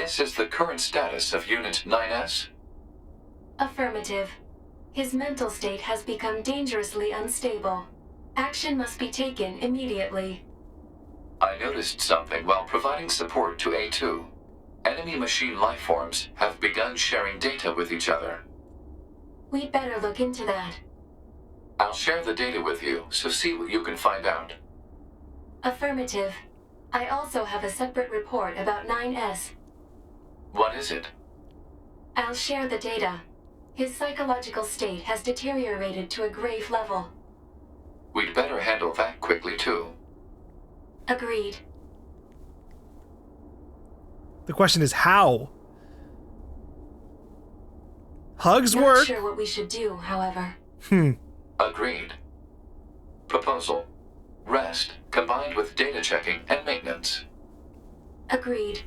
This is the current status of Unit 9S? Affirmative. His mental state has become dangerously unstable. Action must be taken immediately. I noticed something while providing support to A2. Enemy machine lifeforms have begun sharing data with each other. We'd better look into that. I'll share the data with you, so see what you can find out. Affirmative. I also have a separate report about 9S. What is it? I'll share the data. His psychological state has deteriorated to a grave level. We'd better handle that quickly, too. Agreed. The question is how? Hugs Not work. sure what we should do, however. Agreed. Proposal. Rest, combined with data checking and maintenance. Agreed.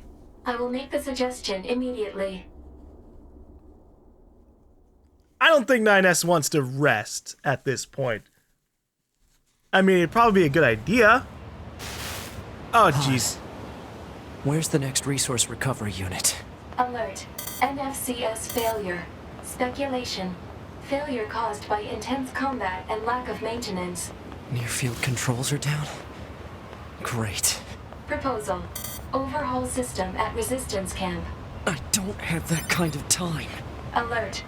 I will make the suggestion immediately. I don't think 9S wants to rest at this point. I mean, it'd probably be a good idea. Oh, jeez. Where's the next resource recovery unit? Alert. NFCS failure. Speculation. Failure caused by intense combat and lack of maintenance. Near-field controls are down? Great. Proposal. Overhaul system at resistance camp. I don't have that kind of time. Alert.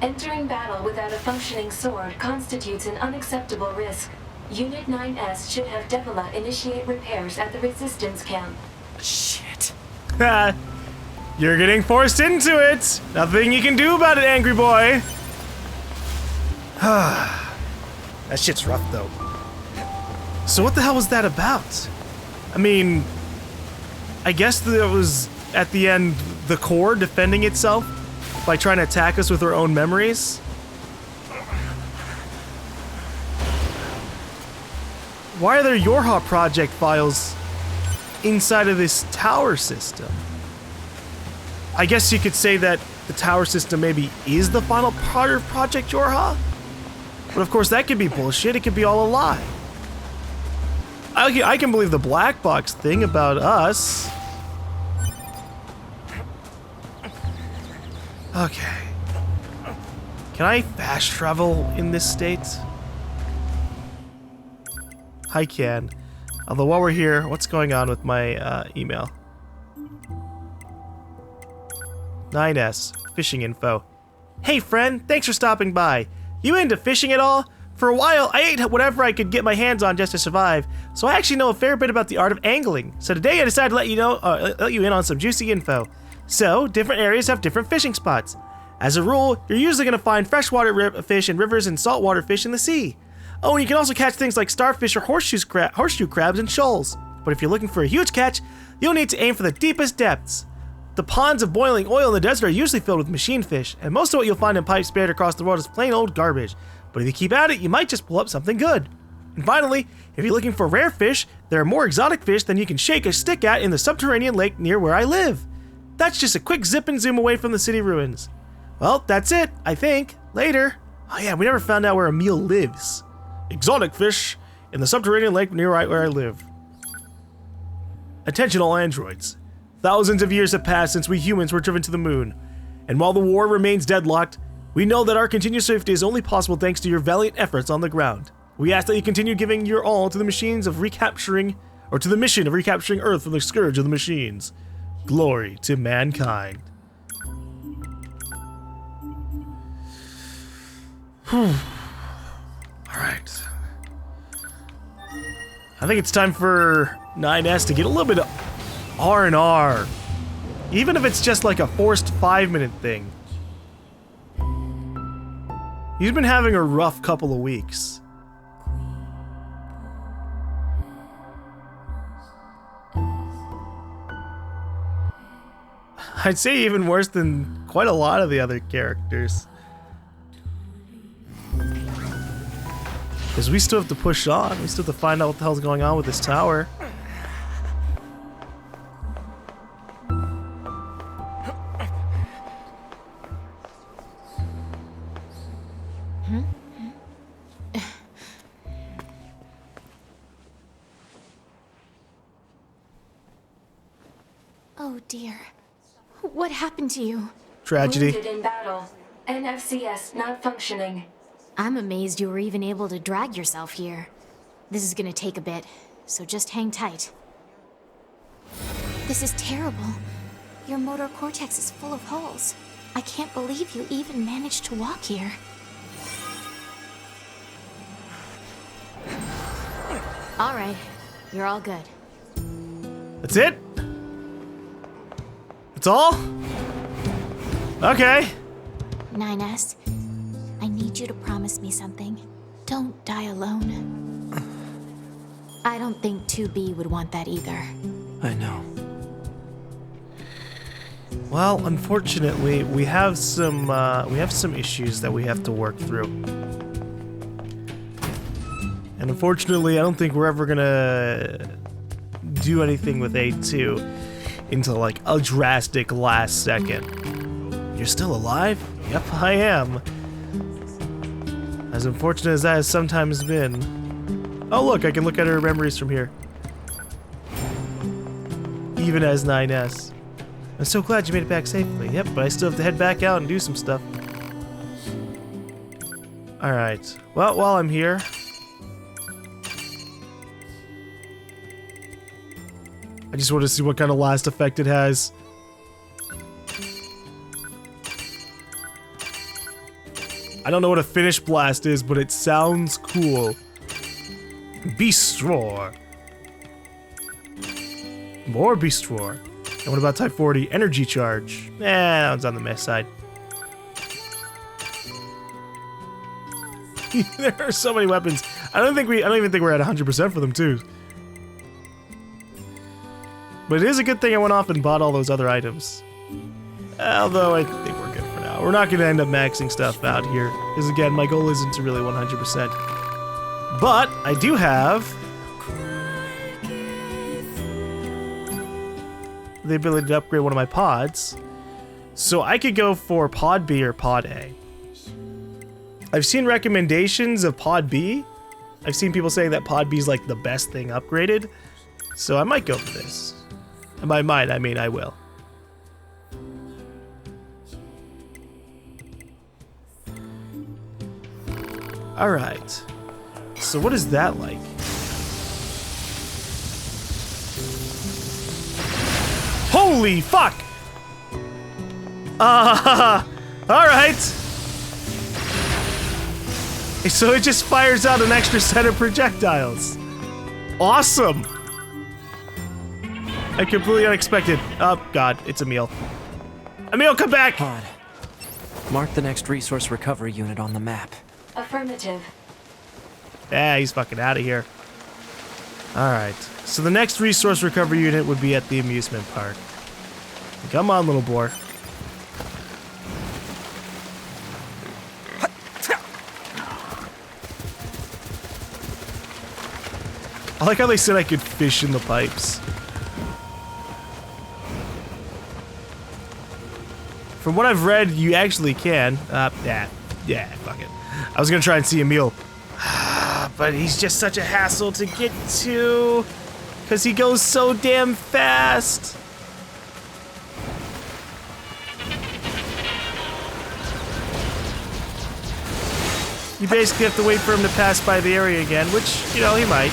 Entering battle without a functioning sword constitutes an unacceptable risk. Unit 9S should have Devola initiate repairs at the resistance camp. Shit. You're getting forced into it. Nothing you can do about it, angry boy. That shit's rough, though. So what the hell was that about? I mean, I guess that was, at the end, the core defending itself by trying to attack us with our own memories. Why are there Yorha project files inside of this tower system? I guess you could say that the tower system maybe is the final part of Project Yorha? But of course that could be bullshit, it could be all a lie. I can believe the black box thing about us. Okay. Can I fast travel in this state? I can. Although while we're here, what's going on with my email? 9S, fishing info. Hey friend, thanks for stopping by. You into fishing at all? For a while, I ate whatever I could get my hands on just to survive, so I actually know a fair bit about the art of angling. So today I decided to let you in on some juicy info. So, different areas have different fishing spots. As a rule, you're usually going to find freshwater fish in rivers and saltwater fish in the sea. Oh, and you can also catch things like starfish or horseshoe crabs and shoals. But if you're looking for a huge catch, you'll need to aim for the deepest depths. The ponds of boiling oil in the desert are usually filled with machine fish, and most of what you'll find in pipes spread across the world is plain old garbage. But if you keep at it, you might just pull up something good. And finally, if you're looking for rare fish, there are more exotic fish than you can shake a stick at in the subterranean lake near where I live. That's just a quick zip and zoom away from the city ruins. Well, that's it, I think. Later. Oh yeah, we never found out where Emil lives. Exotic fish in the subterranean lake near right where I live. Attention all androids. Thousands of years have passed since we humans were driven to the moon. And while the war remains deadlocked, we know that our continued safety is only possible thanks to your valiant efforts on the ground. We ask that you continue giving your all to the machines of recapturing, or to the mission of recapturing Earth from the scourge of the machines. Glory to mankind. Alright. I think it's time for 9S to get a little bit of R&R. Even if it's just like a forced 5-minute thing. He's been having a rough couple of weeks. I'd say even worse than quite a lot of the other characters. Because we still have to push on. We still have to find out what the hell's going on with this tower. Oh dear. What happened to you? Tragedy. Wounded in battle. NFCS not functioning. I'm amazed you were even able to drag yourself here. This is gonna take a bit, so just hang tight. This is terrible. Your motor cortex is full of holes. I can't believe you even managed to walk here. All right, you're all good. That's it? That's all? Okay. 9S, I need you to promise me something. Don't die alone. I don't think 2B would want that either. I know. Well, unfortunately, we have some issues that we have to work through. And unfortunately, I don't think we're ever gonna do anything with A2 until like a drastic last second. You're still alive? Yep, I am. As unfortunate as that has sometimes been. Oh look, I can look at her memories from here. Even as 9S. I'm so glad you made it back safely. Yep, but I still have to head back out and do some stuff. Alright. Well, while I'm here... I just want to see what kind of last effect it has. I don't know what a finish blast is, but it sounds cool. Beast Roar. More Beast Roar. And what about Type 40? Energy Charge. That one's on the mess side. There are so many weapons. I don't even think we're at 100% for them too. But it is a good thing I went off and bought all those other items. Although I think we're good for now. We're not gonna end up maxing stuff out here. Because again, my goal isn't to really 100%. But I do have the ability to upgrade one of my pods. So I could go for Pod B or Pod A. I've seen recommendations of Pod B. I've seen people saying that Pod B is like the best thing upgraded. So I might go for this. And by might, I mean I will. Alright. So what is that like? Holy fuck! Alright. So it just fires out an extra set of projectiles. Awesome! And completely unexpected. Oh god, it's Emil. Emil, come back! Pod. Mark the next resource recovery unit on the map. Affirmative. Yeah, he's fucking out of here. Alright, so the next resource recovery unit would be at the amusement park. Come on, little boy. I like how they said I could fish in the pipes. From what I've read, you actually can. Yeah, fuck it. I was gonna try and see Emil. But he's just such a hassle to get to. Because he goes so damn fast. You basically have to wait for him to pass by the area again, which, you know, he might.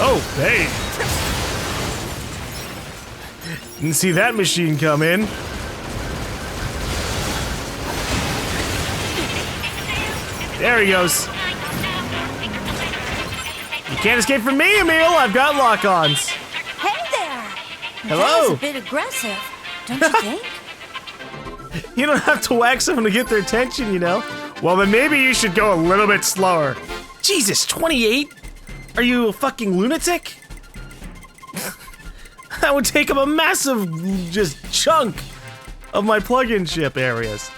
Oh, hey! Didn't see that machine come in. There he goes. You can't escape from me, Emil. I've got lock-ons. Hey there! Hello. That was a bit aggressive, don't you think? You don't have to whack someone to get their attention, you know? Well, then maybe you should go a little bit slower. Jesus, 28? Are you a fucking lunatic? That would take up a massive, just chunk of my plug-in ship areas.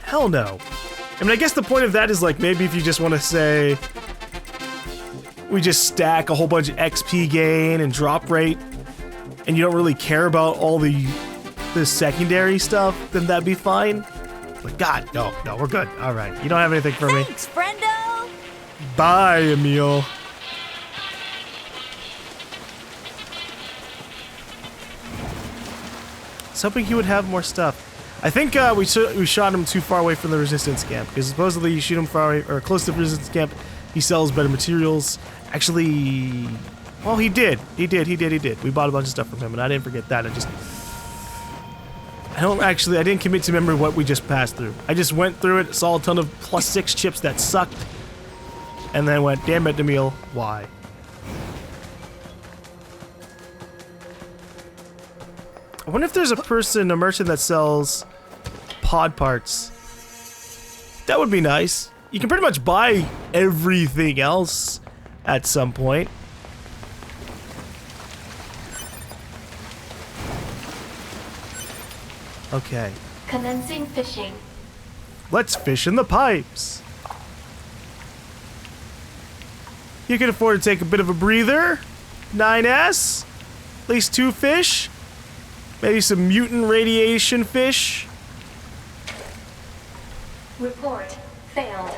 Hell no. I mean, I guess the point of that is like maybe if you just want to say we just stack a whole bunch of XP gain and drop rate, and you don't really care about all the secondary stuff, then that'd be fine. But God, no, we're good. All right, you don't have anything for me. Thanks, friendo! Bye, Emil. I was hoping he would have more stuff. I think we shot him too far away from the resistance camp, because supposedly you shoot him far away, or close to the resistance camp, he sells better materials. Actually, well, he did. He did. We bought a bunch of stuff from him, and I didn't forget that. I didn't commit to memory what we just passed through. I just went through it, saw a ton of +6 chips that sucked, and then went, damn it, Emil, why? I wonder if there's a merchant that sells pod parts. That would be nice. You can pretty much buy everything else at some point. Okay. Commencing fishing. Let's fish in the pipes. You can afford to take a bit of a breather. 9S. At least 2 fish. Maybe some mutant radiation fish. Report failed.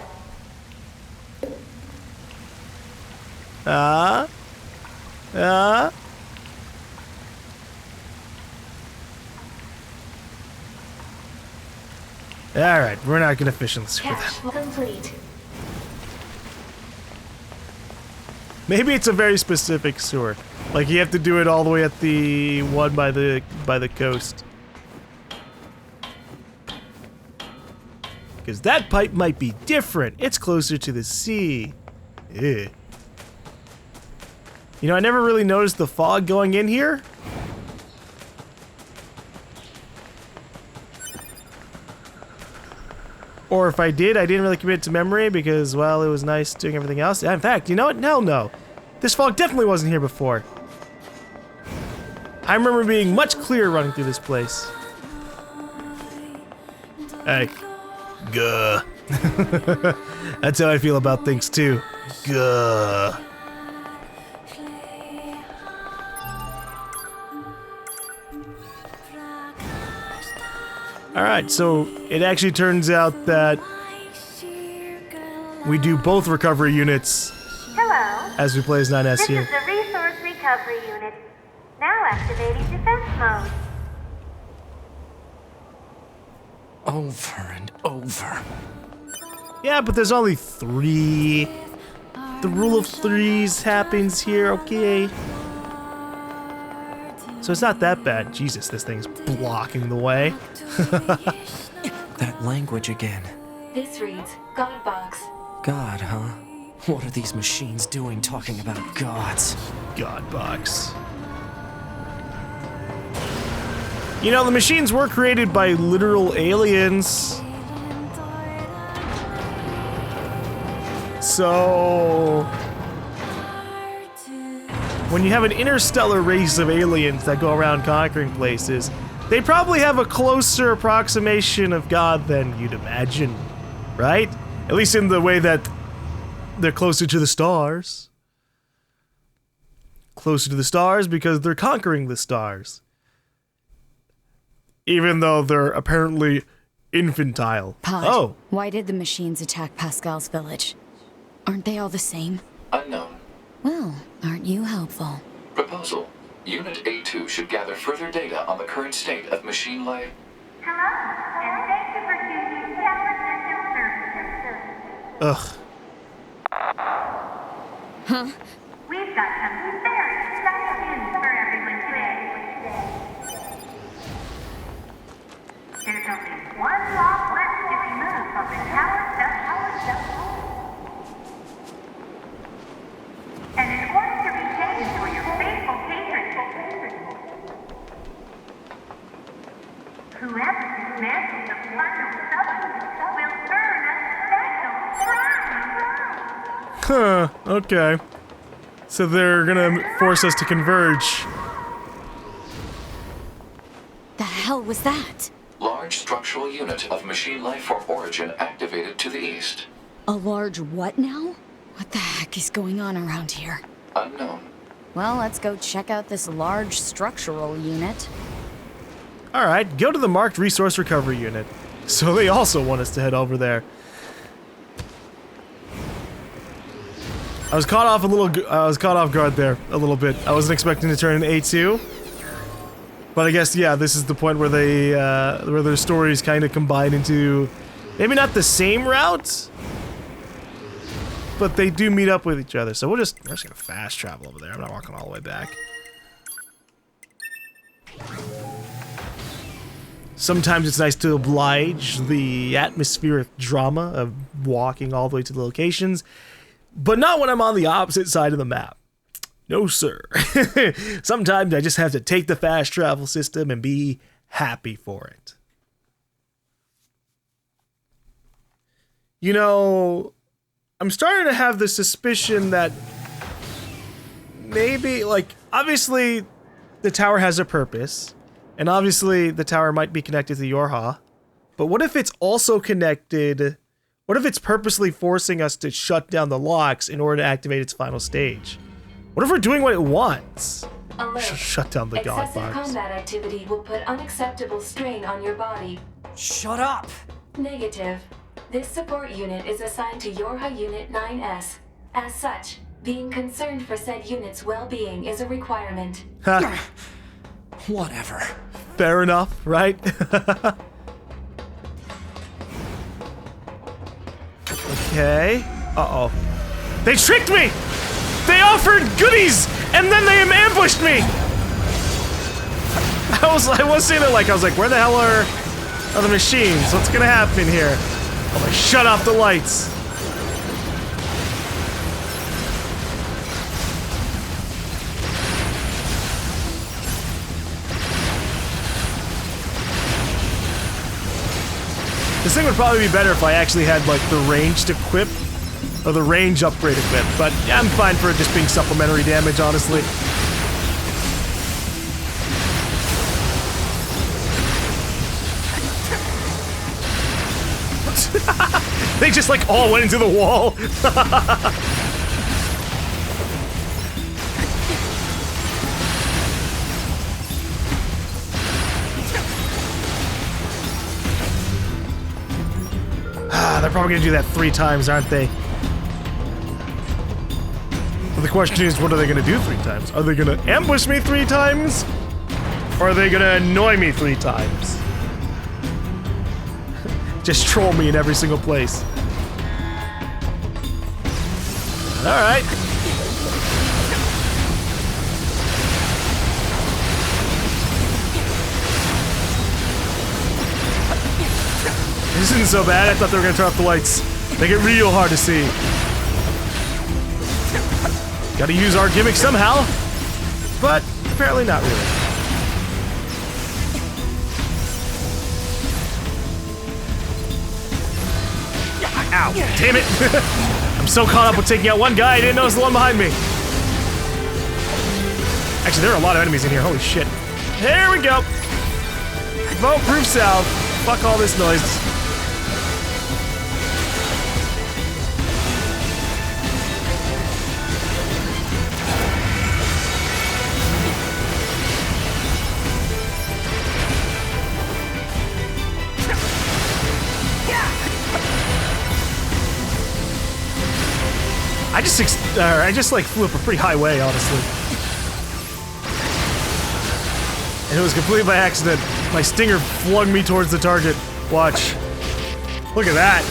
Alright, we're not gonna fish in the sewer then. Cache complete. Maybe it's a very specific sewer. Like you have to do it all the way at the one by the coast. Because that pipe might be different. It's closer to the sea. Ew. You know, I never really noticed the fog going in here. Or if I did, I didn't really commit to memory because, well, it was nice doing everything else. In fact, you know what? Hell no. This fog definitely wasn't here before. I remember being much clearer running through this place. Hey. Gah. That's how I feel about things too. Gah. Alright, so it actually turns out that we do both recovery units. Hello. As we play as 9S This here. is the resource recovery unit. Now activating defense mode. Over and over. Yeah, but there's only 3. The rule of 3s happens here, okay? So it's not that bad. Jesus, this thing's blocking the way. That language again. This reads God box. God, huh? What are these machines doing talking about gods? God box. You know, the machines were created by literal aliens. So when you have an interstellar race of aliens that go around conquering places, they probably have a closer approximation of God than you'd imagine, right? At least in the way that they're closer to the stars. Closer to the stars because they're conquering the stars. Even though they're apparently infantile. Pod, Oh. why did the machines attack Pascal's village? Aren't they all the same? Unknown. Well, aren't you helpful? Proposal. Unit A2 should gather further data on the current state of machine life. Hello, and thank you for choosing Tower System Services. Ugh. Huh? We've got some very exciting news for everyone today. There's only one lock left to remove from the Tower System. And in order to retain it for your faithful patrons, whoever dismantles the final substance will earn a special prize. Huh, okay. So they're gonna force us to converge. The hell was that? Large structural unit of machine life form origin activated to the east. A large what now? What the heck is going on around here? Unknown. Well, let's go check out this large structural unit. Alright, go to the marked resource recovery unit. So they also want us to head over there. I was caught off guard there a little bit. I wasn't expecting to turn in A2. But I guess, yeah, this is the point where they, where their stories kind of combine into maybe not the same route, but they do meet up with each other. So we're just gonna fast travel over there. I'm not walking all the way back. Sometimes it's nice to oblige the atmospheric drama of walking all the way to the locations, but not when I'm on the opposite side of the map. No, sir. Sometimes I just have to take the fast travel system and be happy for it. You know, I'm starting to have the suspicion that maybe, like, obviously the tower has a purpose. And obviously, the tower might be connected to Yorha. But what if it's also connected... What if it's purposely forcing us to shut down the locks in order to activate its final stage? What if we're doing what it wants? Alert. Shut down the god Excessive box. combat activity will put unacceptable strain on your body. Shut up! Negative. This support unit is assigned to Yorha Unit 9S. As such, being concerned for said unit's well-being is a requirement. Huh. Whatever. Fair enough, right? Okay. Uh-oh. They tricked me! They offered goodies, and then they ambushed me! I was saying it like, I was like, where the hell are the machines? What's gonna happen here? Oh, I shut off the lights. This thing would probably be better if I actually had, like, the ranged equip, or the range upgrade equip, but yeah, I'm fine for it just being supplementary damage, honestly. They just, like, all went into the wall. They're probably gonna do that 3 times, aren't they? But the question is, what are they gonna do 3 times? Are they gonna ambush me 3 times? Or are they gonna annoy me 3 times? Just troll me in every single place. Alright. This isn't so bad. I thought they were gonna turn off the lights. Make it real hard to see. Gotta use our gimmick somehow. But apparently not really. Ow. Damn it. I'm so caught up with taking out one guy, I didn't notice the one behind me. Actually, there are a lot of enemies in here. Holy shit. Here we go. Vote proof salve. Fuck all this noise. I just like flew up a pretty high way, honestly. And it was completely by accident. My stinger flung me towards the target. Watch. Look at that.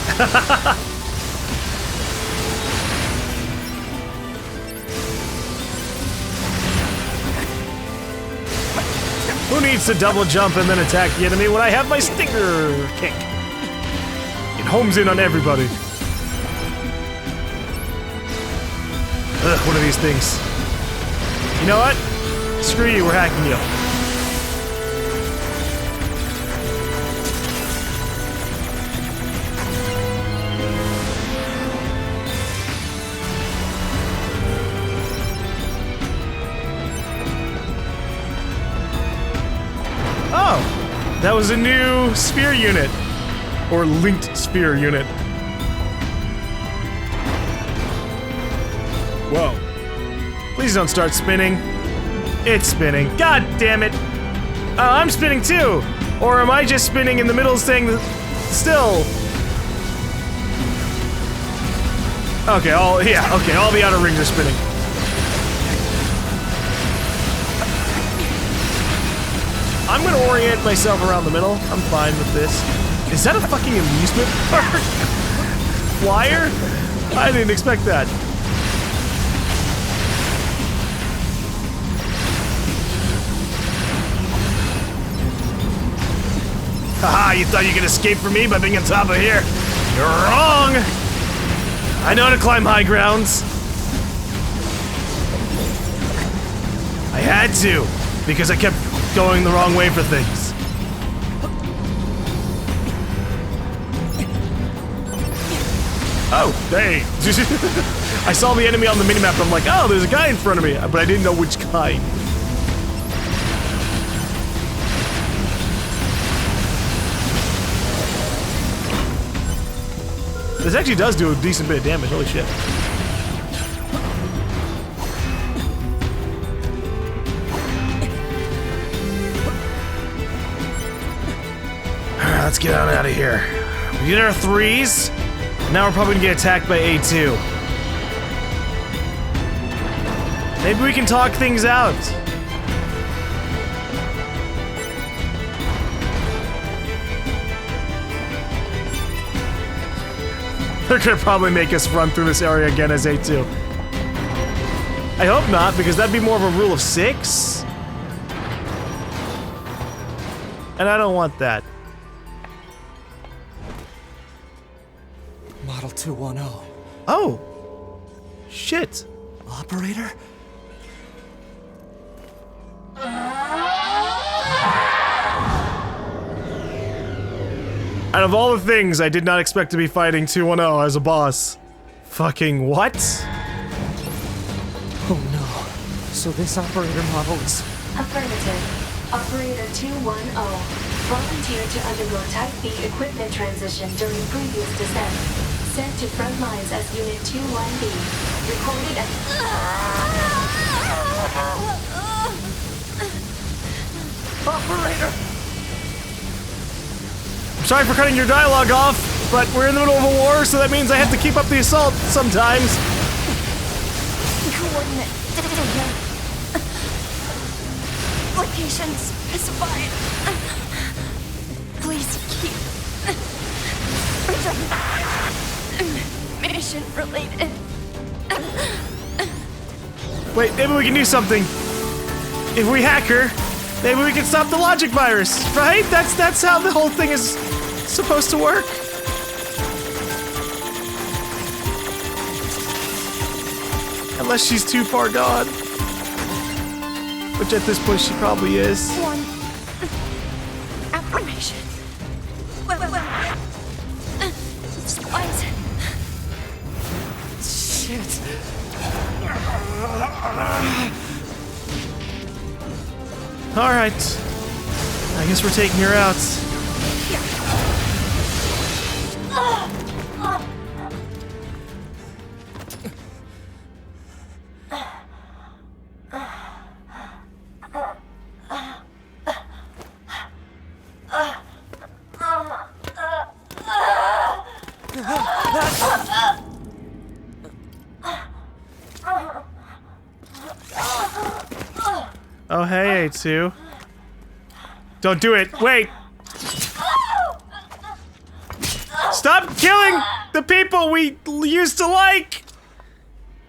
Who needs to double jump and then attack the enemy when I have my stinger kick? It homes in on everybody. Ugh, one of these things. You know what? Screw you, we're hacking you. Oh, that was a new sphere unit. Or linked sphere unit. Whoa. Please don't start spinning. It's spinning. God damn it. I'm spinning too. Or am I just spinning in the middle staying still? Okay, all the outer rings are spinning. I'm gonna orient myself around the middle. I'm fine with this. Is that a fucking amusement park? Flyer? I didn't expect that. Haha, you thought you could escape from me by being on top of here? You're wrong! I know how to climb high grounds. I had to, because I kept going the wrong way for things. Oh, hey. I saw the enemy on the minimap, I'm like, oh, there's a guy in front of me, but I didn't know which kind. This actually does do a decent bit of damage, holy shit. Let's get on out of here. We did our 3s. Now we're probably gonna get attacked by A2. Maybe we can talk things out. They're gonna probably make us run through this area again as A2. I hope not, because that'd be more of a rule of 6. And I don't want that. Model 210. Oh! Shit. Operator? Out of all the things, I did not expect to be fighting 210 as a boss. Fucking what? Oh no. So this operator model is... Affirmative. Operator 210 volunteered to undergo Type B equipment transition during previous descent. Sent to front lines as Unit 21B. Recorded at... Operator! Sorry for cutting your dialogue off, but we're in the middle of a war, so that means I have to keep up the assault sometimes. Coordinate data. Location specified. Please keep... Mission related. Wait, maybe we can do something. If we hack her, maybe we can stop the logic virus, right? That's how the whole thing is supposed to work. Unless she's too far gone. Which at this point she probably is. One. Affirmation. Spies. Shit. Alright. I guess we're taking her out. Oh, hey, A2. Don't do it. Wait. Stop killing the people we used to like!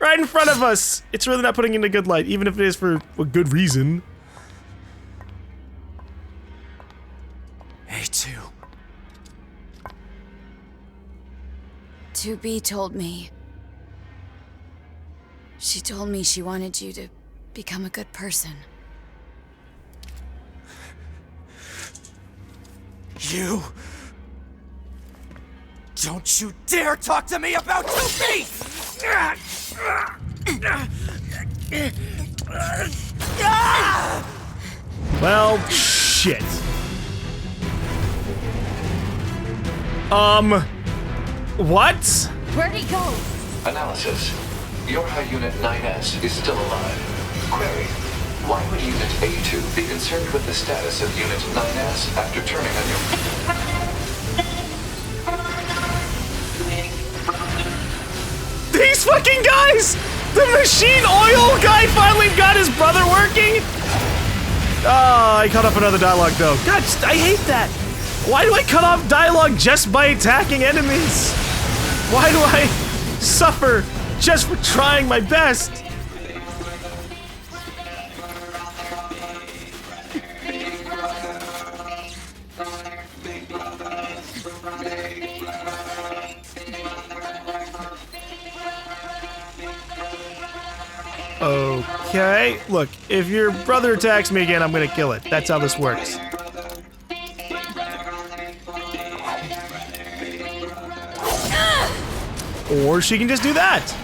Right in front of us. It's really not putting in a good light, even if it is for a good reason. A2. 2B told me. She told me she wanted you to become a good person. You... Don't you dare talk to me about 2B! Well, shit. What? Where'd he go? Analysis. Your high Unit 9S is still alive. Query. Why would Unit A2 be concerned with the status of Unit 9S after turning on your... fucking guys! The machine oil guy finally got his brother working? Oh, I cut off another dialogue though. God, I hate that. Why do I cut off dialogue just by attacking enemies? Why do I suffer just for trying my best? Okay, look, if your brother attacks me again, I'm gonna kill it. That's how this works. Or she can just do that.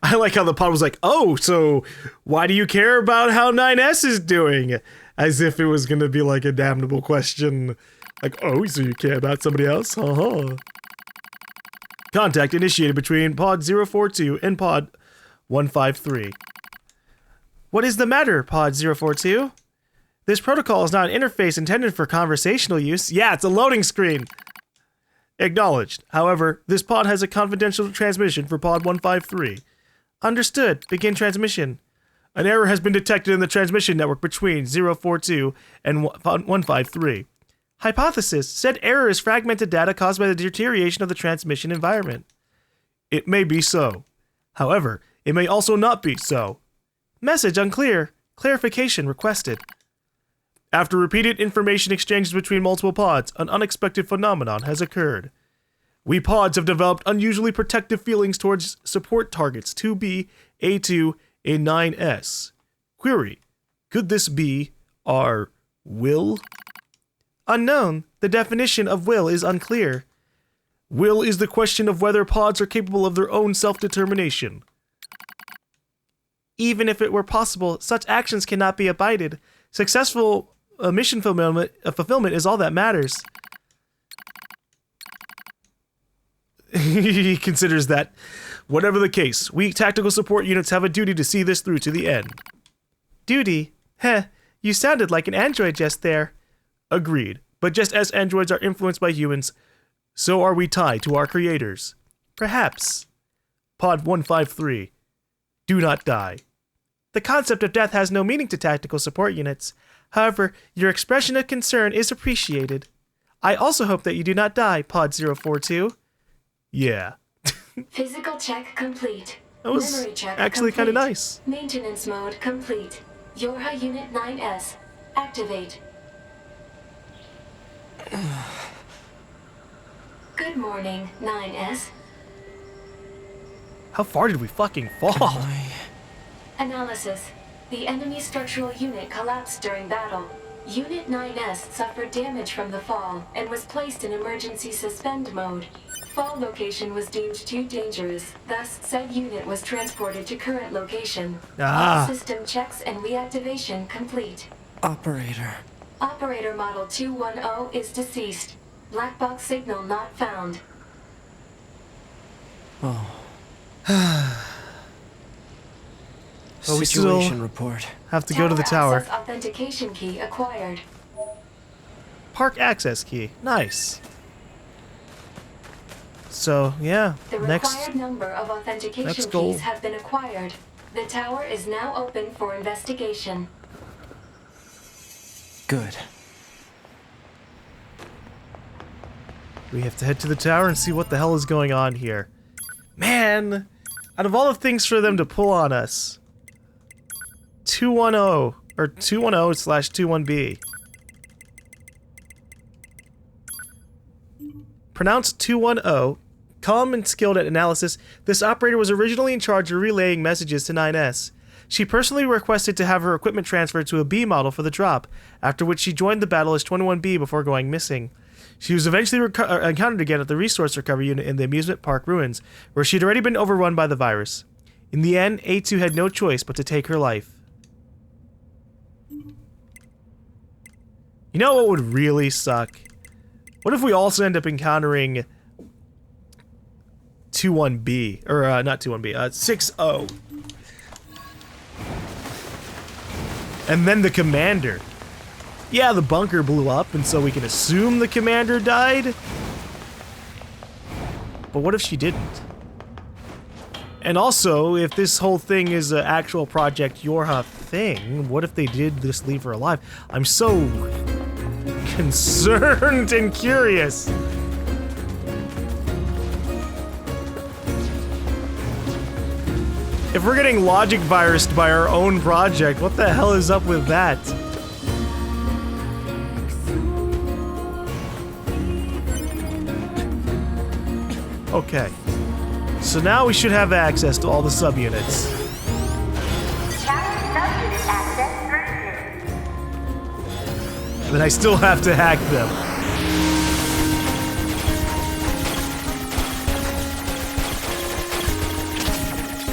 I like how the pod was like, oh, so why do you care about how 9S is doing? As if it was gonna be like a damnable question. Like, oh, so you care about somebody else? Uh-huh. Contact initiated between pod 042 and pod 153. What is the matter, pod 042? This protocol is not an interface intended for conversational use. Yeah, it's a loading screen. Acknowledged. However, this pod has a confidential transmission for pod 153. Understood. Begin transmission. An error has been detected in the transmission network between 042 and 153. Hypothesis. Said error is fragmented data caused by the deterioration of the transmission environment. It may be so. However, it may also not be so. Message unclear. Clarification requested. After repeated information exchanges between multiple pods, an unexpected phenomenon has occurred. We pods have developed unusually protective feelings towards support targets 2B, A2, and 9S. Query. Could this be our will? Unknown. The definition of will is unclear. Will is the question of whether pods are capable of their own self-determination. Even if it were possible, such actions cannot be abided. Successful mission fulfillment is all that matters. He considers that. Whatever the case, we tactical support units have a duty to see this through to the end. Duty? Heh, you sounded like an android just there. Agreed, but just as androids are influenced by humans, so are we tied to our creators. Perhaps. Pod 153. Do not die. The concept of death has no meaning to tactical support units. However, your expression of concern is appreciated. I also hope that you do not die, Pod 042. Yeah. Physical check complete. That was Memory check actually kind of complete. nice. Maintenance mode complete. Yorha Unit 9S. Activate. Good morning, 9S. How far did we fucking fall? Analysis. The enemy structural unit collapsed during battle. Unit 9S suffered damage from the fall and was placed in emergency suspend mode. Fall location was deemed too dangerous, thus said unit was transported to current location. All system checks and reactivation complete. Operator. Operator model 210 is deceased. Black box signal not found. Oh. Well, we Situation still report. have to go to the tower. Access authentication key acquired. Park access key. Nice. So, yeah. The required number of authentication goal. keys have been acquired. The tower is now open for investigation. Good. We have to head to the tower and see what the hell is going on here. Man! Out of all the things for them to pull on us. 210, or 210/21B. Pronounced 210. Calm and skilled at analysis, this operator was originally in charge of relaying messages to 9S. She personally requested to have her equipment transferred to a B model for the drop, after which she joined the battle as 21B before going missing. She was eventually encountered again at the resource recovery unit in the amusement park ruins, where she had already been overrun by the virus. In the end, A2 had no choice but to take her life. You know what would really suck? What if we also end up encountering 21B, or not 21B, 60. And then the commander. Yeah, the bunker blew up, and so we can assume the commander died. But what if she didn't? And also, if this whole thing is an actual Project Yorha thing, what if they did just leave her alive? I'm so concerned and curious. If we're getting logic virused by our own project, what the hell is up with that? Okay. So now we should have access to all the subunits. Subunit access granted. But I still have to hack them.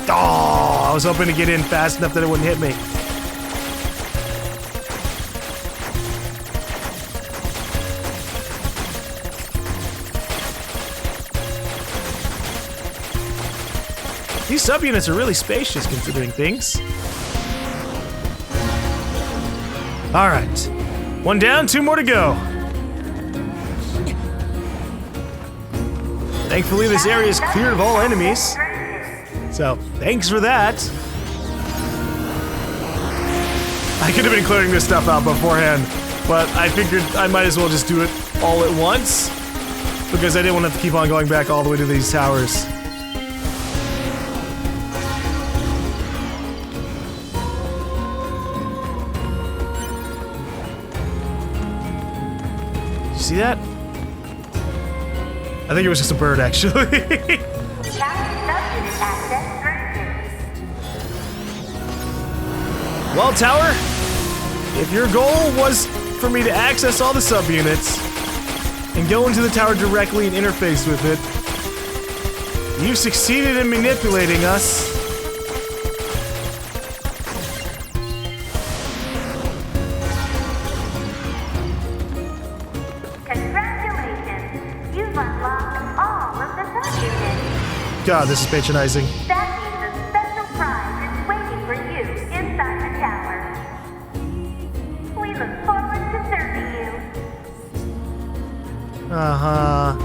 Oh, I was hoping to get in fast enough that it wouldn't hit me. These subunits are really spacious considering things. Alright. One down, 2 more to go. Thankfully, this area is cleared of all enemies. So, thanks for that. I could have been clearing this stuff out beforehand, but I figured I might as well just do it all at once, because I didn't want to have to keep on going back all the way to these towers. See that? I think it was just a bird, actually. Well, Tower, if your goal was for me to access all the subunits and go into the tower directly and interface with it, you've succeeded in manipulating us. God, this is patronizing. That means a special prize is waiting for you inside the tower. We look forward to serving you. Uh-huh.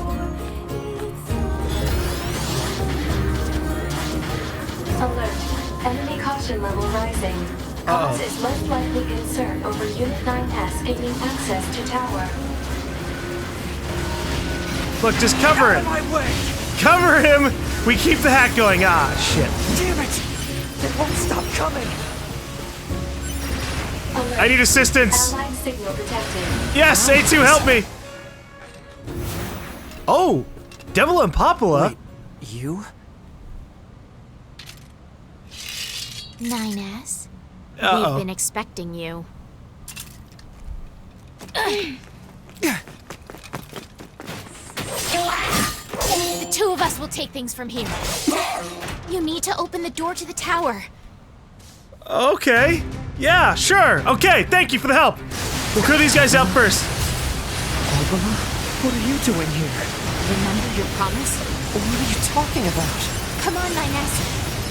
Alert. Enemy caution level rising. Cause is most likely concern over Unit 9S gaining access to tower. Look, just cover it. Cover him! We keep the hack going. Ah, shit. Damn it! It won't stop coming! Alert. I need assistance. Allied signal detected. Yes, A2, help me. Oh, Devola and Popola. Wait, you? 9S. Uh-oh. We've been expecting you. The two of us will take things from here. You need to open the door to the tower. Okay. Yeah, sure. Okay, thank you for the help. We'll clear these guys out first. Popola? What are you doing here? Remember your promise? What are you talking about? Come on, 9S.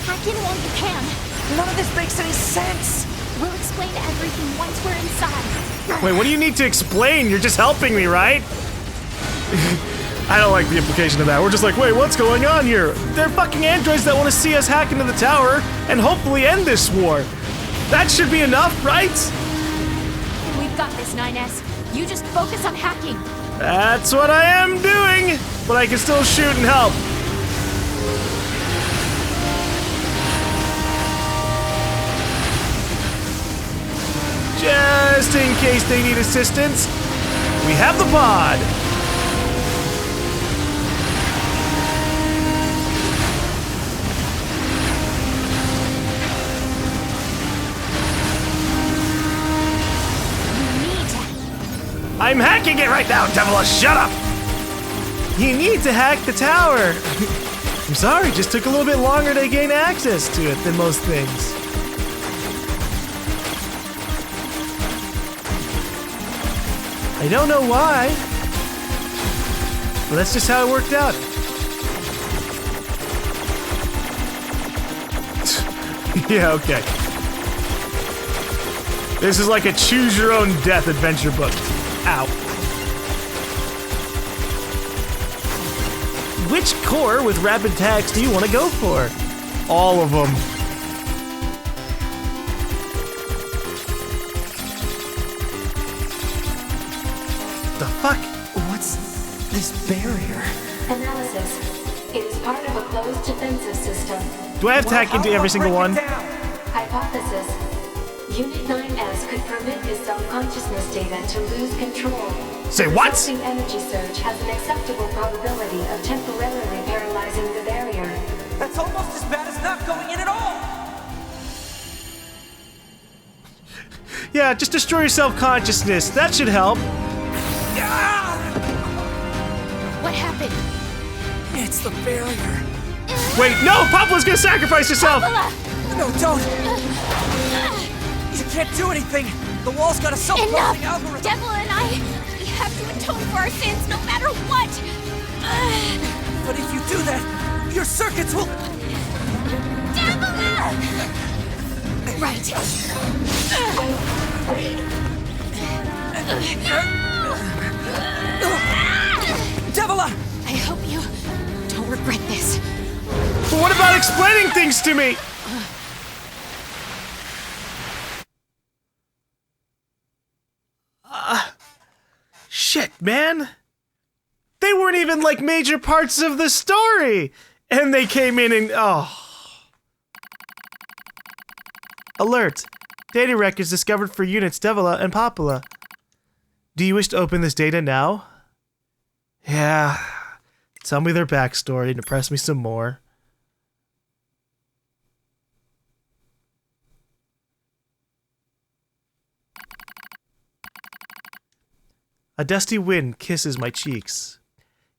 Hack in while you can. None of this makes any sense! We'll explain everything once we're inside. Wait, what do you need to explain? You're just helping me, right? I don't like the implication of that. We're just like, wait, what's going on here? They're fucking androids that want to see us hack into the tower and hopefully end this war. That should be enough, right? We've got this, 9S. You just focus on hacking. That's what I am doing, but I can still shoot and help. Just in case they need assistance, we have the pod. I'm hacking it right now, Devola, shut up! You need to hack the tower. I'm sorry, it just took a little bit longer to gain access to it than most things. I don't know why, but that's just how it worked out. Yeah, okay. This is like a choose your own death adventure book. Ow. Which core with rapid attacks do you want to go for? All of them. The fuck? What's this barrier? Analysis. It is part of a closed defensive system. Do I have to hack into every single one? Hypothesis. Unit 9S could permit his self-consciousness data to lose control. Say The what? resulting energy surge has an acceptable probability of temporarily paralyzing the barrier. That's almost as bad as not going in at all! Yeah, just destroy your self-consciousness. That should help. What happened? It's the barrier. Wait, no! Popola's gonna sacrifice herself! No, don't! You can't do anything! The wall's got a self-closing Enough! algorithm! Devola and I, we have to atone for our sins no matter what! But if you do that, your circuits will... Devola! Right. Devola! I hope you don't regret this. But what about explaining things to me? Shit, man. They weren't even like major parts of the story. And they came in and, oh. Alert. Data records discovered for units Devola and Popola. Do you wish to open this data now? Yeah. Tell me their backstory and impress me some more. A dusty wind kisses my cheeks.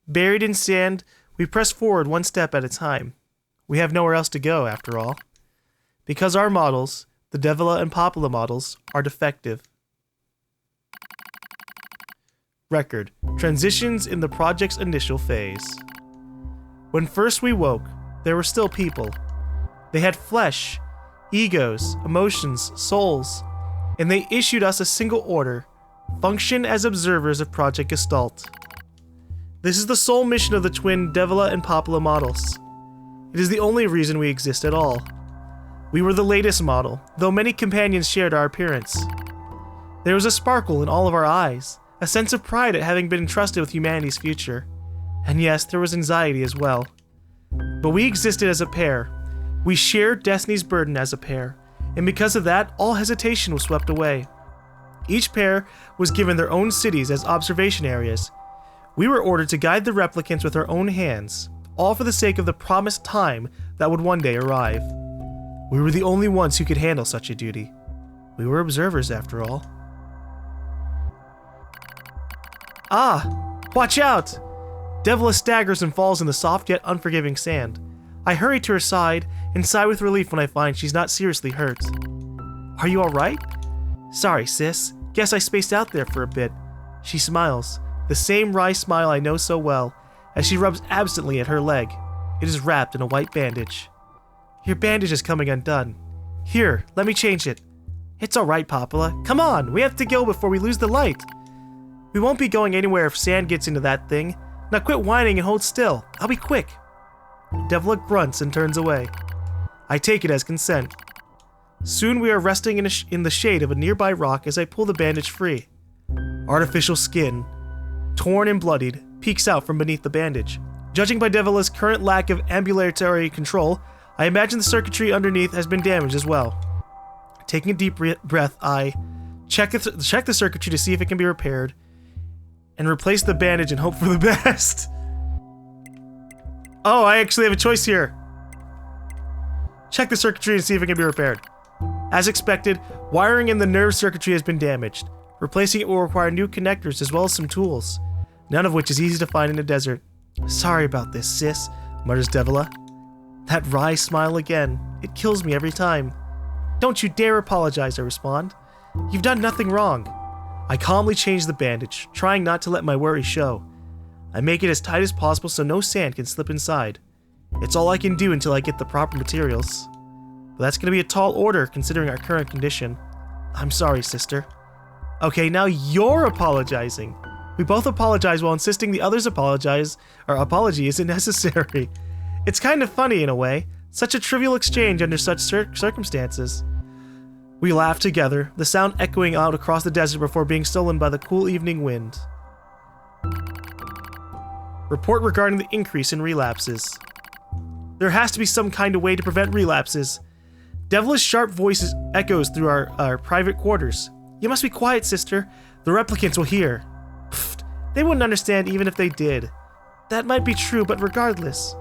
Buried in sand, we press forward one step at a time. We have nowhere else to go, after all. Because our models, the Devola and Popola models, are defective. Record. Transitions in the project's initial phase. When first we woke, there were still people. They had flesh, egos, emotions, souls, and they issued us a single order: function as observers of Project Gestalt. This is the sole mission of the twin Devola and Popola models. It is the only reason we exist at all. We were the latest model, though many companions shared our appearance. There was a sparkle in all of our eyes, a sense of pride at having been entrusted with humanity's future. And yes, there was anxiety as well. But we existed as a pair. We shared destiny's burden as a pair, and because of that, all hesitation was swept away. Each pair was given their own cities as observation areas. We were ordered to guide the replicants with our own hands, all for the sake of the promised time that would one day arrive. We were the only ones who could handle such a duty. We were observers, after all. Ah! Watch out! Devola staggers and falls in the soft yet unforgiving sand. I hurry to her side and sigh with relief when I find she's not seriously hurt. Are you alright? Sorry, sis. Guess I spaced out there for a bit. She smiles, the same wry smile I know so well, as she rubs absently at her leg. It is wrapped in a white bandage. Your bandage is coming undone. Here, let me change it. It's alright, Popola. Come on, we have to go before we lose the light. We won't be going anywhere if sand gets into that thing. Now quit whining and hold still. I'll be quick. Devola grunts and turns away. I take it as consent. Soon we are resting in the shade of a nearby rock as I pull the bandage free. Artificial skin, torn and bloodied, peeks out from beneath the bandage. Judging by Devola's current lack of ambulatory control, I imagine the circuitry underneath has been damaged as well. Taking a deep breath, I check the circuitry to see if it can be repaired, and replace the bandage and hope for the best. Oh, I actually have a choice here. Check the circuitry and see if it can be repaired. As expected, wiring in the nerve circuitry has been damaged. Replacing it will require new connectors as well as some tools, none of which is easy to find in a desert. Sorry about this, sis, mutters Devola. That wry smile again. It kills me every time. Don't you dare apologize, I respond. You've done nothing wrong. I calmly change the bandage, trying not to let my worry show. I make it as tight as possible so no sand can slip inside. It's all I can do until I get the proper materials. But that's going to be a tall order considering our current condition. I'm sorry, sister. Okay, now you're apologizing. We both apologize while insisting the other's apology isn't necessary. It's kind of funny in a way. Such a trivial exchange under such circumstances. We laugh together, the sound echoing out across the desert before being stolen by the cool evening wind. Report regarding the increase in relapses. There has to be some kind of way to prevent relapses. Devilish sharp voices echoes through our private quarters. You must be quiet, sister. The replicants will hear. Pfft, they wouldn't understand even if they did. That might be true, but regardless.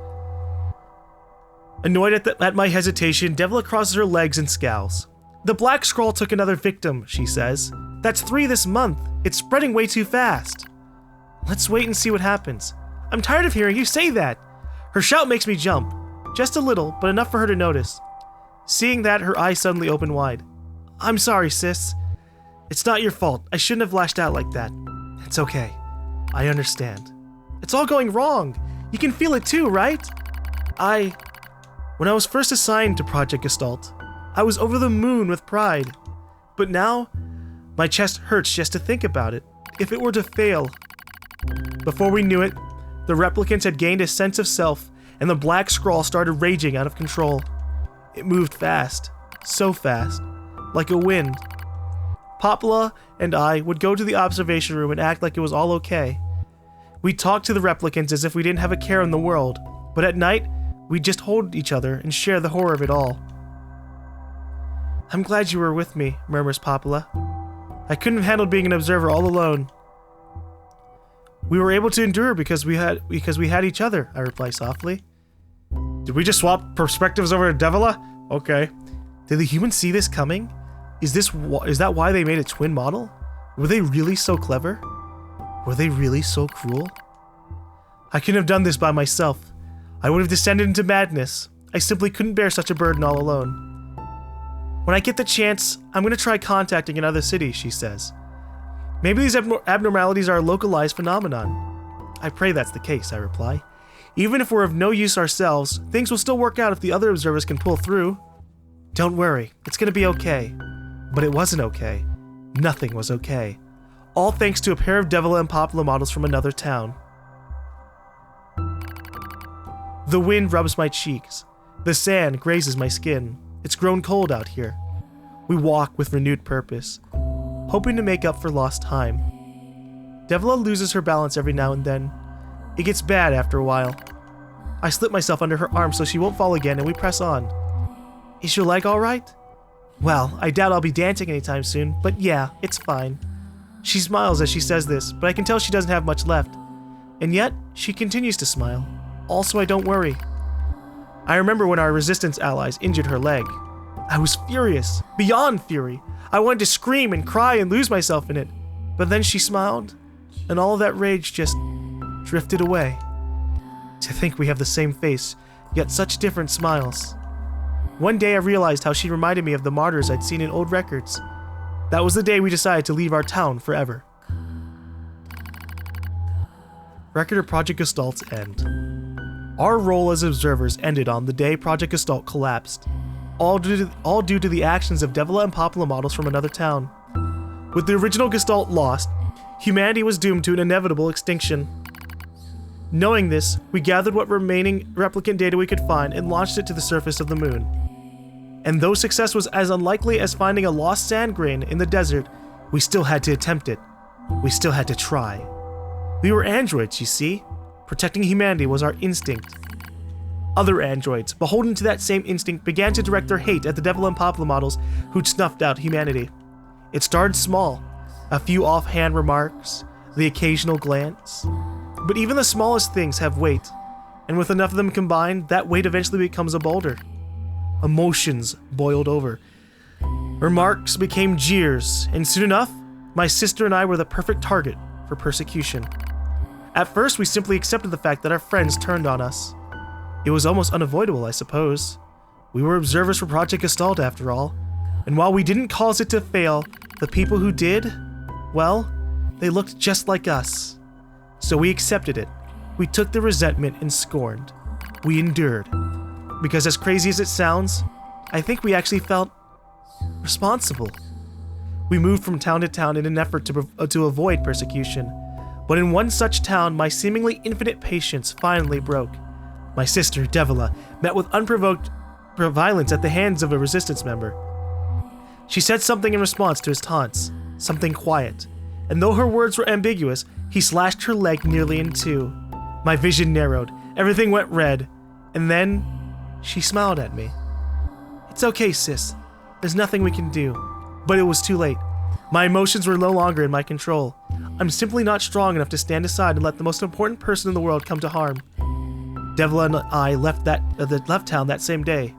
Annoyed at my hesitation, Devila crosses her legs and scowls. The Black Scroll took another victim, she says. That's 3 this month. It's spreading way too fast. Let's wait and see what happens. I'm tired of hearing you say that. Her shout makes me jump. Just a little, but enough for her to notice. Seeing that, her eyes suddenly open wide. I'm sorry, sis. It's not your fault. I shouldn't have lashed out like that. It's okay. I understand. It's all going wrong. You can feel it too, right? When I was first assigned to Project Gestalt, I was over the moon with pride. But now, my chest hurts just to think about it. If it were to fail. Before we knew it, the replicants had gained a sense of self, and the Black Scroll started raging out of control. It moved fast. So fast. Like a wind. Popola and I would go to the observation room and act like it was all okay. We'd talk to the replicants as if we didn't have a care in the world, but at night, we'd just hold each other and share the horror of it all. I'm glad you were with me, murmurs Popola. I couldn't have handled being an observer all alone. We were able to endure because we had each other, I reply softly. Did we just swap perspectives over to Devola? Okay. Did the humans see this coming? Is that why they made a twin model? Were they really so clever? Were they really so cruel? I couldn't have done this by myself. I would have descended into madness. I simply couldn't bear such a burden all alone. When I get the chance, I'm going to try contacting another city, she says. Maybe these abnormalities are a localized phenomenon. I pray that's the case, I reply. Even if we're of no use ourselves, things will still work out if the other observers can pull through. Don't worry, it's going to be okay. But it wasn't okay. Nothing was okay. All thanks to a pair of Devola and Popola models from another town. The wind rubs my cheeks. The sand grazes my skin. It's grown cold out here. We walk with renewed purpose, hoping to make up for lost time. Devola loses her balance every now and then. It gets bad after a while. I slip myself under her arm so she won't fall again, and we press on. Is your leg alright? Well, I doubt I'll be dancing anytime soon, but yeah, it's fine. She smiles as she says this, but I can tell she doesn't have much left. And yet, she continues to smile. Also, I don't worry. I remember when our resistance allies injured her leg. I was furious, beyond fury. I wanted to scream and cry and lose myself in it. But then she smiled, and all of that rage just drifted away. To think we have the same face, yet such different smiles. One day I realized how she reminded me of the martyrs I'd seen in old records. That was the day we decided to leave our town forever. Record of Project Gestalt's end. Our role as observers ended on the day Project Gestalt collapsed, all due to the actions of Devola and Popola models from another town. With the original Gestalt lost, humanity was doomed to an inevitable extinction. Knowing this, we gathered what remaining replicant data we could find and launched it to the surface of the moon. And though success was as unlikely as finding a lost sand grain in the desert, we still had to attempt it. We still had to try. We were androids, you see. Protecting humanity was our instinct. Other androids, beholden to that same instinct, began to direct their hate at the Devola and Popola models who'd snuffed out humanity. It started small, a few offhand remarks, the occasional glance. But even the smallest things have weight, and with enough of them combined, that weight eventually becomes a boulder. Emotions boiled over. Remarks became jeers, and soon enough, my sister and I were the perfect target for persecution. At first, we simply accepted the fact that our friends turned on us. It was almost unavoidable, I suppose. We were observers for Project Gestalt, after all, and while we didn't cause it to fail, the people who did, well, they looked just like us. So we accepted it. We took the resentment and scorned. We endured. Because as crazy as it sounds, I think we actually felt responsible. We moved from town to town in an effort to avoid persecution. But in one such town, my seemingly infinite patience finally broke. My sister, Devola, met with unprovoked violence at the hands of a resistance member. She said something in response to his taunts, something quiet, and though her words were ambiguous, he slashed her leg nearly in two. My vision narrowed, everything went red, and then she smiled at me. It's okay, sis. There's nothing we can do. But it was too late. My emotions were no longer in my control. I'm simply not strong enough to stand aside and let the most important person in the world come to harm. Devola and I left town that same day.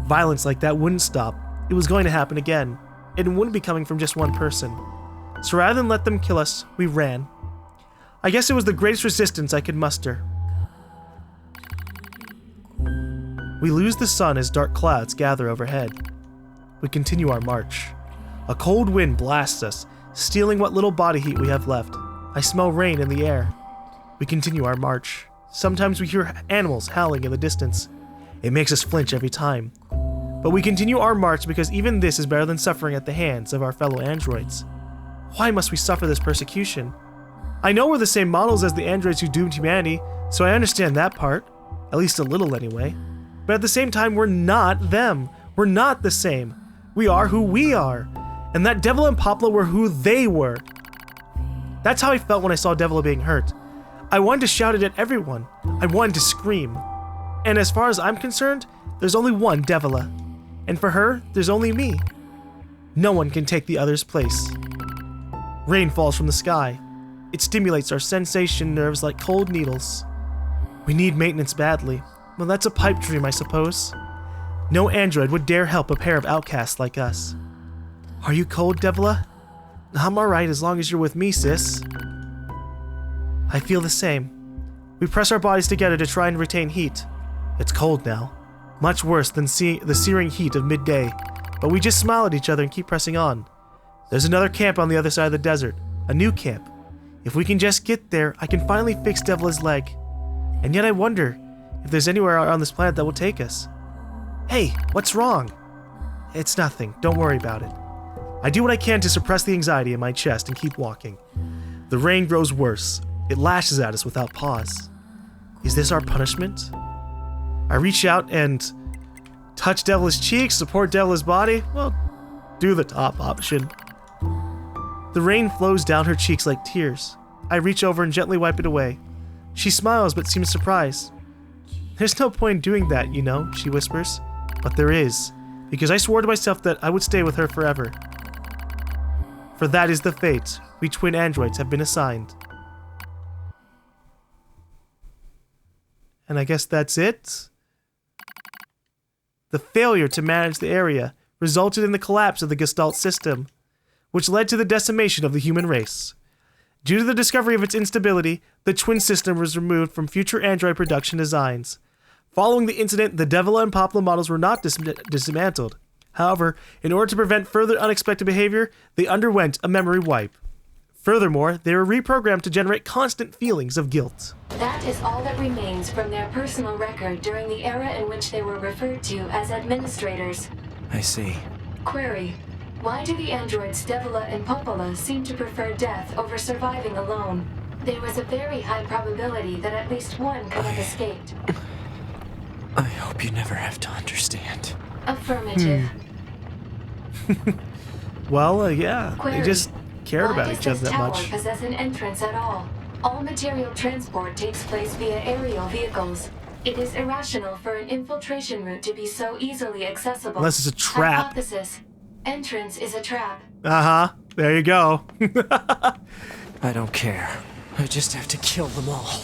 Violence like that wouldn't stop. It was going to happen again. It wouldn't be coming from just one person. So rather than let them kill us, we ran. I guess it was the greatest resistance I could muster. We lose the sun as dark clouds gather overhead. We continue our march. A cold wind blasts us, stealing what little body heat we have left. I smell rain in the air. We continue our march. Sometimes we hear animals howling in the distance. It makes us flinch every time. But we continue our march because even this is better than suffering at the hands of our fellow androids. Why must we suffer this persecution? I know we're the same models as the androids who doomed humanity, so I understand that part. At least a little anyway. But at the same time, we're not them. We're not the same. We are who we are. And that Devola and Popola were who they were. That's how I felt when I saw Devola being hurt. I wanted to shout it at everyone. I wanted to scream. And as far as I'm concerned, there's only one Devola. And for her, there's only me. No one can take the other's place. Rain falls from the sky. It stimulates our sensation nerves like cold needles. We need maintenance badly. Well, that's a pipe dream, I suppose. No android would dare help a pair of outcasts like us. Are you cold, Devola? I'm alright as long as you're with me, sis. I feel the same. We press our bodies together to try and retain heat. It's cold now. Much worse than the searing heat of midday. But we just smile at each other and keep pressing on. There's another camp on the other side of the desert. A new camp. If we can just get there, I can finally fix Devola's leg. And yet I wonder if there's anywhere on this planet that will take us. Hey, what's wrong? It's nothing. Don't worry about it. I do what I can to suppress the anxiety in my chest and keep walking. The rain grows worse. It lashes at us without pause. Is this our punishment? I reach out and touch Devola's cheeks, support Devola's body. Well, do the top option. The rain flows down her cheeks like tears. I reach over and gently wipe it away. She smiles but seems surprised. There's no point in doing that, you know, she whispers. But there is, because I swore to myself that I would stay with her forever. For that is the fate we twin androids have been assigned. And I guess that's it. The failure to manage the area resulted in the collapse of the Gestalt system, which led to the decimation of the human race. Due to the discovery of its instability, the twin system was removed from future android production designs. Following the incident, the Devola and Popola models were not dismantled. However, in order to prevent further unexpected behavior, they underwent a memory wipe. Furthermore, they were reprogrammed to generate constant feelings of guilt. That is all that remains from their personal record during the era in which they were referred to as administrators. I see. Query: why do the androids Devola and Popola seem to prefer death over surviving alone? There was a very high probability that at least one could have escaped. I hope you never have to understand. Affirmative. Well, yeah, Query: they just cared about each other that why much. does this tower possess an entrance at all? All material transport takes place via aerial vehicles. It is irrational for an infiltration route to be so easily accessible. Unless it's a trap. Hypothesis: entrance is a trap. Uh-huh. There you go. I don't care. I just have to kill them all.